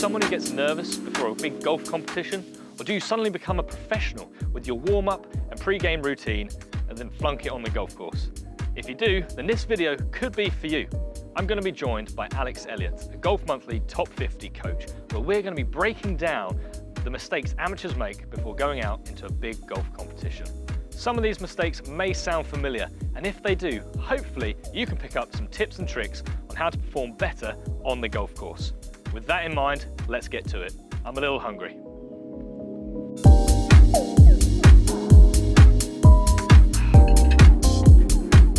someone who gets nervous before a big golf competition? Or do you suddenly become a professional with your warm-up and pre-game routine and then flunk it on the golf course? If you do, then this video could be for you. I'm going to be joined by Alex Elliott, a Golf Monthly Top 50 coach, where we're going to be breaking down the mistakes amateurs make before going out into a big golf competition. Some of these mistakes may sound familiar, and if they do, hopefully you can pick up some tips and tricks on how to perform better on the golf course. With that in mind, let's get to it. I'm a little hungry.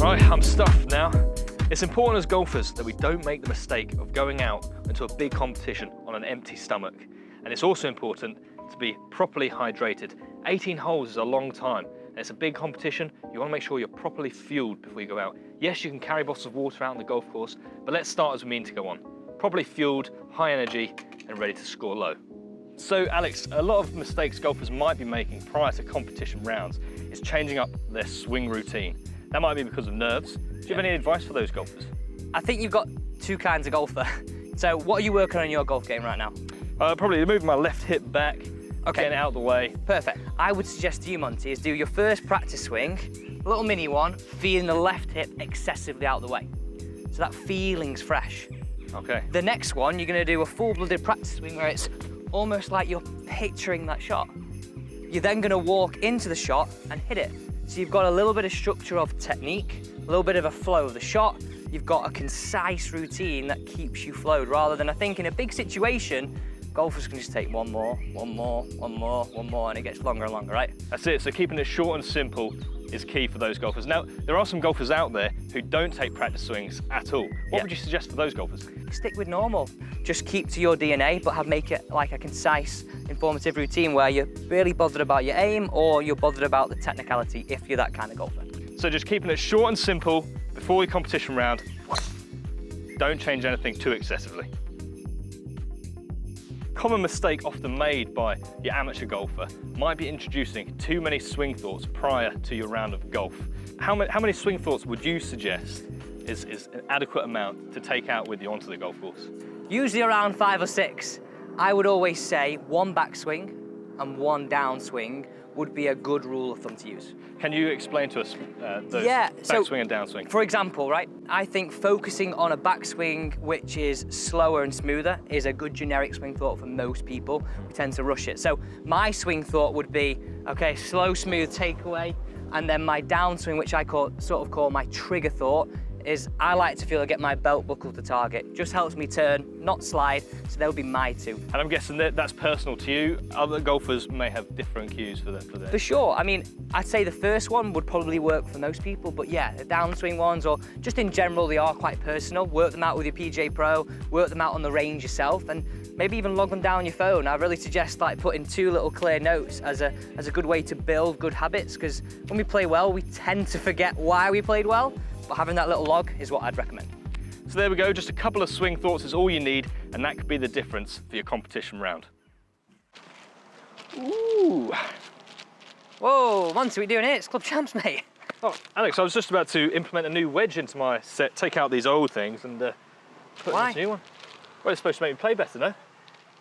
Right, I'm stuffed now. It's important as golfers that we don't make the mistake of going out into a big competition on an empty stomach. And it's also important to be properly hydrated. 18 holes is a long time, and it's a big competition. You want to make sure you're properly fueled before you go out. Yes, you can carry bottles of water out on the golf course, but let's start as we mean to go on. Properly fueled, high energy, and ready to score low. So Alex, a lot of mistakes golfers might be making prior to competition rounds is changing up their swing routine. That might be because of nerves. Do you have any advice for those golfers? I think you've got two kinds of golfer. So what are you working on in your golf game right now? Probably moving my left hip back, getting it out of the way. Perfect. I would suggest to you, Monty, is do your first practice swing, a little mini one, feeling the left hip excessively out of the way. So that feeling's fresh. Okay. The next one, you're gonna do a full-blooded practice swing where it's almost like you're picturing that shot. You're then gonna walk into the shot and hit it. So you've got a little bit of structure of technique, a little bit of a flow of the shot. You've got a concise routine that keeps you flowed, rather than I think in a big situation, golfers can just take one more, and it gets longer and longer, right? That's it, so keeping it short and simple is key for those golfers. Now, there are some golfers out there who don't take practice swings at all. What would you suggest for those golfers? Stick with normal. Just keep to your DNA, but make it like a concise, informative routine where you're really bothered about your aim or you're bothered about the technicality if you're that kind of golfer. So just keeping it short and simple before the competition round. Don't change anything too excessively. Common mistake often made by your amateur golfer might be introducing too many swing thoughts prior to your round of golf. How many swing thoughts would you suggest is an adequate amount to take out with you onto the golf course? Usually around 5 or 6. I would always say one backswing and one downswing would be a good rule of thumb to use. Can you explain to us those backswing and downswing? For example, right, I think focusing on a backswing which is slower and smoother is a good generic swing thought for most people. We tend to rush it. So my swing thought would be, okay, slow, smooth takeaway, and then my downswing, which I sort of call my trigger thought, is I like to feel I get my belt buckle to target. Just helps me turn, not slide, so they'll be my two. And I'm guessing that's personal to you. Other golfers may have different cues for that. For sure. I mean, I'd say the first one would probably work for most people, but yeah, the downswing ones, or just in general, they are quite personal. Work them out with your PGA Pro, work them out on the range yourself, and maybe even log them down on your phone. I really suggest putting 2 little clear notes as a good way to build good habits, because when we play well, we tend to forget why we played well. But having that little log is what I'd recommend. So there we go, just a couple of swing thoughts is all you need, and that could be the difference for your competition round. Ooh. Whoa, Monty, what are we doing here? It's Club Champs, mate. Oh, Alex, I was just about to implement a new wedge into my set, take out these old things and put in this new one. Well, it's supposed to make me play better, no?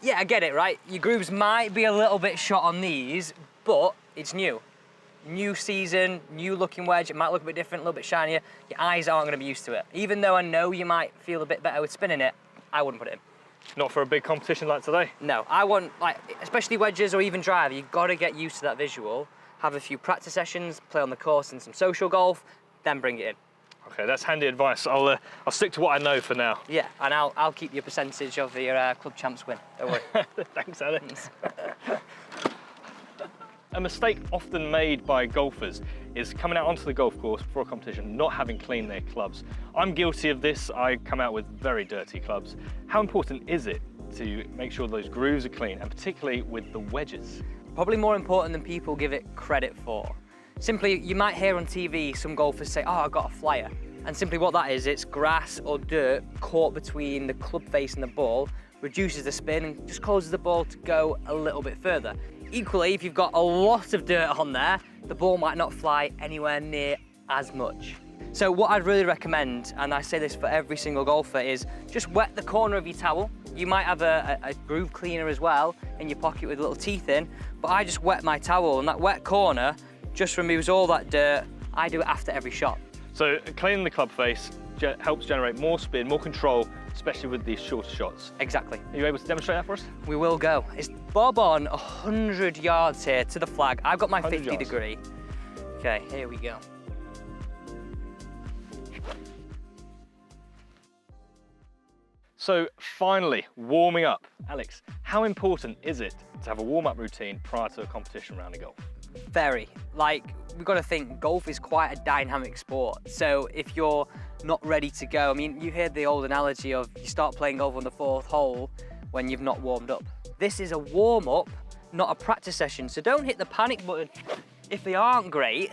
Yeah, I get it, right? Your grooves might be a little bit shot on these, but it's new. New season, new looking wedge, it might look a bit different, a little bit shinier. Your eyes aren't going to be used to it. Even though I know you might feel a bit better with spinning it, I wouldn't put it in. Not for a big competition like today? No, I want, especially wedges or even driver, you've got to get used to that visual, have a few practice sessions, play on the course and some social golf, then bring it in. Okay, that's handy advice. I'll stick to what I know for now. Yeah, and I'll keep your percentage of your Club Champs win, don't worry. Thanks, Alex. A mistake often made by golfers is coming out onto the golf course before a competition, not having cleaned their clubs. I'm guilty of this. I come out with very dirty clubs. How important is it to make sure those grooves are clean, and particularly with the wedges? Probably more important than people give it credit for. Simply, you might hear on TV some golfers say, oh, I got a flyer. And simply what that is, it's grass or dirt caught between the club face and the ball, reduces the spin and just causes the ball to go a little bit further. Equally, if you've got a lot of dirt on there, the ball might not fly anywhere near as much. So what I'd really recommend, and I say this for every single golfer, is just wet the corner of your towel. You might have a groove cleaner as well in your pocket with little teeth in, but I just wet my towel, and that wet corner just removes all that dirt. I do it after every shot. So cleaning the club face helps generate more spin, more control, especially with these shorter shots. Exactly. Are you able to demonstrate that for us? We will go. It's bob on 100 yards here to the flag. I've got my 50 yards. degree. Okay, here we go. So finally, warming up. Alex, how important is it to have a warm-up routine prior to a competition round of golf? Very. Like, we've got to think golf is quite a dynamic sport. So if you're not ready to go, I mean, you hear the old analogy of you start playing golf on the 4th hole when you've not warmed up. This is a warm-up, not a practice session. So don't hit the panic button if they aren't great.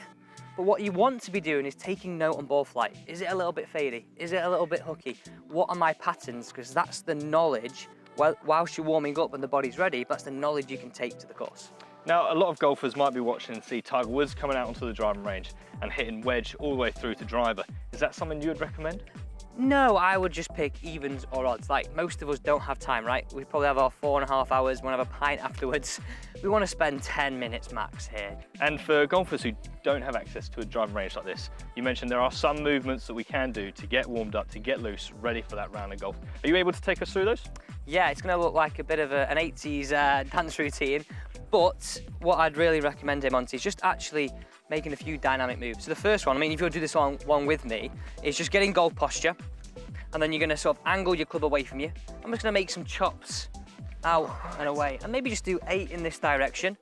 But what you want to be doing is taking note on ball flight. Is it a little bit fadey? Is it a little bit hooky? What are my patterns? Because that's the knowledge, whilst you're warming up and the body's ready, that's the knowledge you can take to the course. Now, a lot of golfers might be watching and see Tiger Woods coming out onto the driving range and hitting wedge all the way through to driver. Is that something you would recommend? No, I would just pick evens or odds. Like, most of us don't have time, right? We probably have our 4.5 hours, we'll have a pint afterwards. We want to spend 10 minutes max here. And for golfers who don't have access to a driving range like this, you mentioned there are some movements that we can do to get warmed up, to get loose, ready for that round of golf. Are you able to take us through those? Yeah, it's going to look like a bit of an 80s dance routine, but what I'd really recommend him, Monty, is just actually making a few dynamic moves. So the first one, I mean, if you want to do this one with me, is just getting golf posture, and then you're going to sort of angle your club away from you. I'm just going to make some chops out and away, and maybe just do 8 in this direction.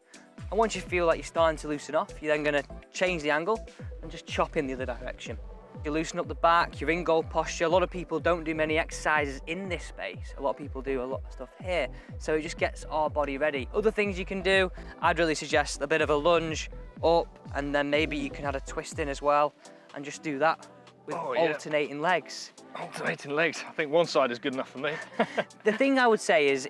And once you feel like you're starting to loosen off, you're then going to change the angle and just chop in the other direction. You loosen up the back, you're in golf posture. A lot of people don't do many exercises in this space. A lot of people do a lot of stuff here. So it just gets our body ready. Other things you can do, I'd really suggest a bit of a lunge up, and then maybe you can add a twist in as well, and just do that with alternating legs. Alternating legs. I think one side is good enough for me. The thing I would say is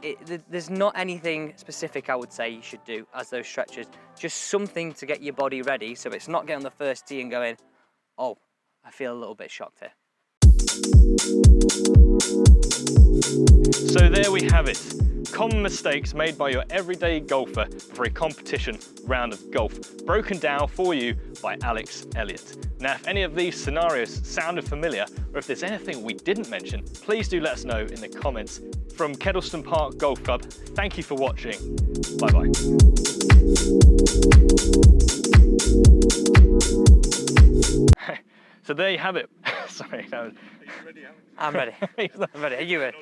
there's not anything specific I would say you should do as those stretches. Just something to get your body ready, so it's not getting on the first tee and going, oh, I feel a little bit shocked here. So there we have it. Common mistakes made by your everyday golfer for a competition round of golf, broken down for you by Alex Elliott. Now, if any of these scenarios sounded familiar, or if there's anything we didn't mention, please do let us know in the comments. From Kedleston Park Golf Club, thank you for watching. Bye-bye. So there you have it. Sorry. That was... I'm ready. I'm ready. Are you ready?